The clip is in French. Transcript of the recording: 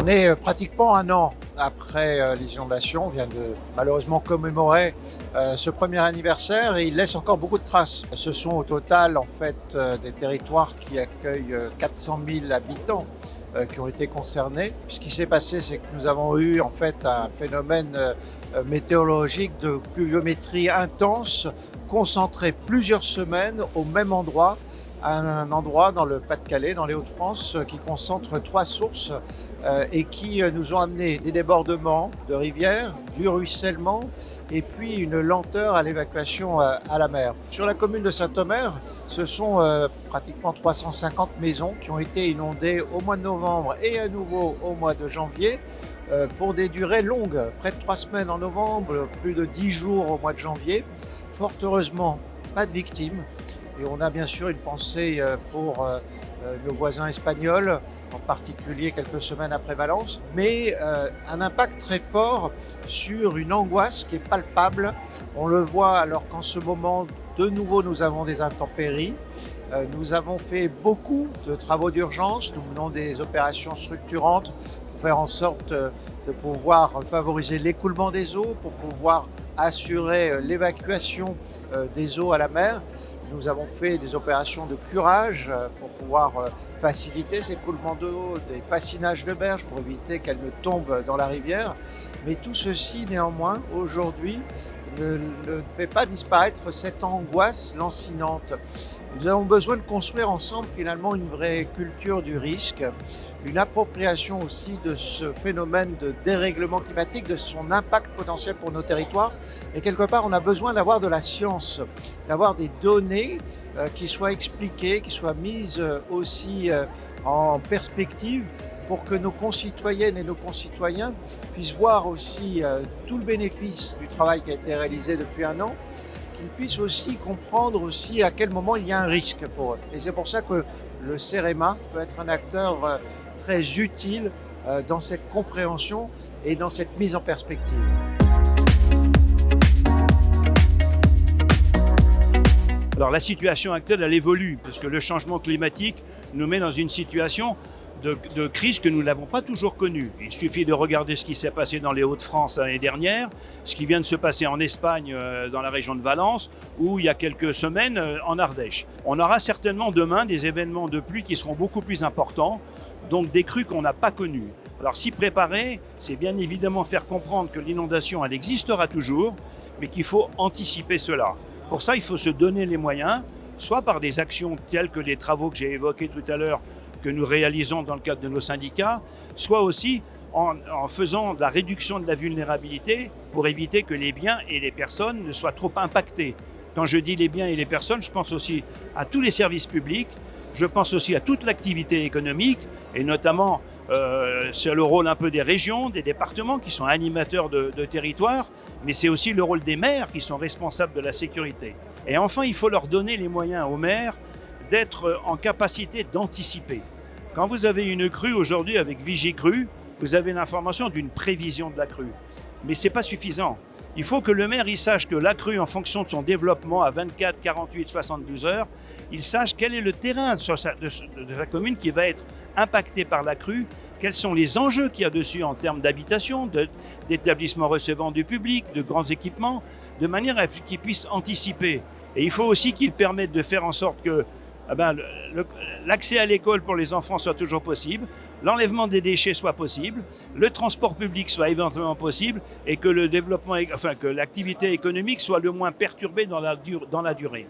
On est pratiquement un an après les inondations. On vient de malheureusement commémorer ce premier anniversaire et il laisse encore beaucoup de traces. Ce sont au total en fait des territoires qui accueillent 400 000 habitants qui ont été concernés. Ce qui s'est passé, c'est que nous avons eu en fait un phénomène météorologique de pluviométrie intense, concentré plusieurs semaines au même endroit, un endroit dans le Pas-de-Calais, dans les Hauts-de-France, qui concentre 3 sources et qui nous ont amené des débordements de rivières, du ruissellement et puis une lenteur à l'évacuation à la mer. Sur la commune de Saint-Omer, ce sont pratiquement 350 maisons qui ont été inondées au mois de novembre et à nouveau au mois de janvier pour des durées longues, près de 3 semaines en novembre, plus de 10 jours au mois de janvier. Fort heureusement, pas de victimes. Et on a bien sûr une pensée pour nos voisins espagnols, en particulier quelques semaines après Valence, mais un impact très fort sur une angoisse qui est palpable. On le voit alors qu'en ce moment, de nouveau, nous avons des intempéries. Nous avons fait beaucoup de travaux d'urgence, nous menons des opérations structurantes pour faire en sorte de pouvoir favoriser l'écoulement des eaux, pour pouvoir assurer l'évacuation des eaux à la mer. Nous avons fait des opérations de curage pour pouvoir faciliter ces coulements d'eau, des facinages de berges pour éviter qu'elles ne tombent dans la rivière. Mais tout ceci, néanmoins, aujourd'hui, ne fait pas disparaître cette angoisse lancinante. Nous avons besoin de construire ensemble finalement une vraie culture du risque, une appropriation aussi de ce phénomène de dérèglement climatique, de son impact potentiel pour nos territoires. Et quelque part, on a besoin d'avoir de la science, d'avoir des données qui soient expliquées, qui soient mises aussi en perspective pour que nos concitoyennes et nos concitoyens puissent voir aussi tout le bénéfice du travail qui a été réalisé depuis un an, qu'ils puissent aussi comprendre aussi à quel moment il y a un risque pour eux. Et c'est pour ça que le CEREMA peut être un acteur très utile dans cette compréhension et dans cette mise en perspective. Alors la situation actuelle, elle évolue, parce que le changement climatique nous met dans une situation de crise que nous n'avons pas toujours connue. Il suffit de regarder ce qui s'est passé dans les Hauts-de-France l'année dernière, ce qui vient de se passer en Espagne, dans la région de Valence, ou il y a quelques semaines en Ardèche. On aura certainement demain des événements de pluie qui seront beaucoup plus importants, donc des crues qu'on n'a pas connues. Alors s'y préparer, c'est bien évidemment faire comprendre que l'inondation, elle existera toujours, mais qu'il faut anticiper cela. Pour ça, il faut se donner les moyens, soit par des actions telles que les travaux que j'ai évoqués tout à l'heure, que nous réalisons dans le cadre de nos syndicats, soit aussi en faisant de la réduction de la vulnérabilité pour éviter que les biens et les personnes ne soient trop impactés. Quand je dis les biens et les personnes, je pense aussi à tous les services publics, je pense aussi à toute l'activité économique, et notamment c'est le rôle un peu des régions, des départements qui sont animateurs de territoires, mais c'est aussi le rôle des maires qui sont responsables de la sécurité. Et enfin, il faut leur donner les moyens aux maires d'être en capacité d'anticiper. Quand vous avez une crue aujourd'hui avec Vigicru, vous avez l'information d'une prévision de la crue. Mais ce n'est pas suffisant. Il faut que le maire il sache que la crue, en fonction de son développement à 24, 48, 72 heures, il sache quel est le terrain de sa commune qui va être impacté par la crue, quels sont les enjeux qu'il y a dessus en termes d'habitation, d'établissements recevant du public, de grands équipements, de manière à qu'il puisse anticiper. Et il faut aussi qu'il permette de faire en sorte que l'accès à l'école pour les enfants soit toujours possible, l'enlèvement des déchets soit possible, le transport public soit éventuellement possible et que le développement, que l'activité économique soit le moins perturbée dans la durée.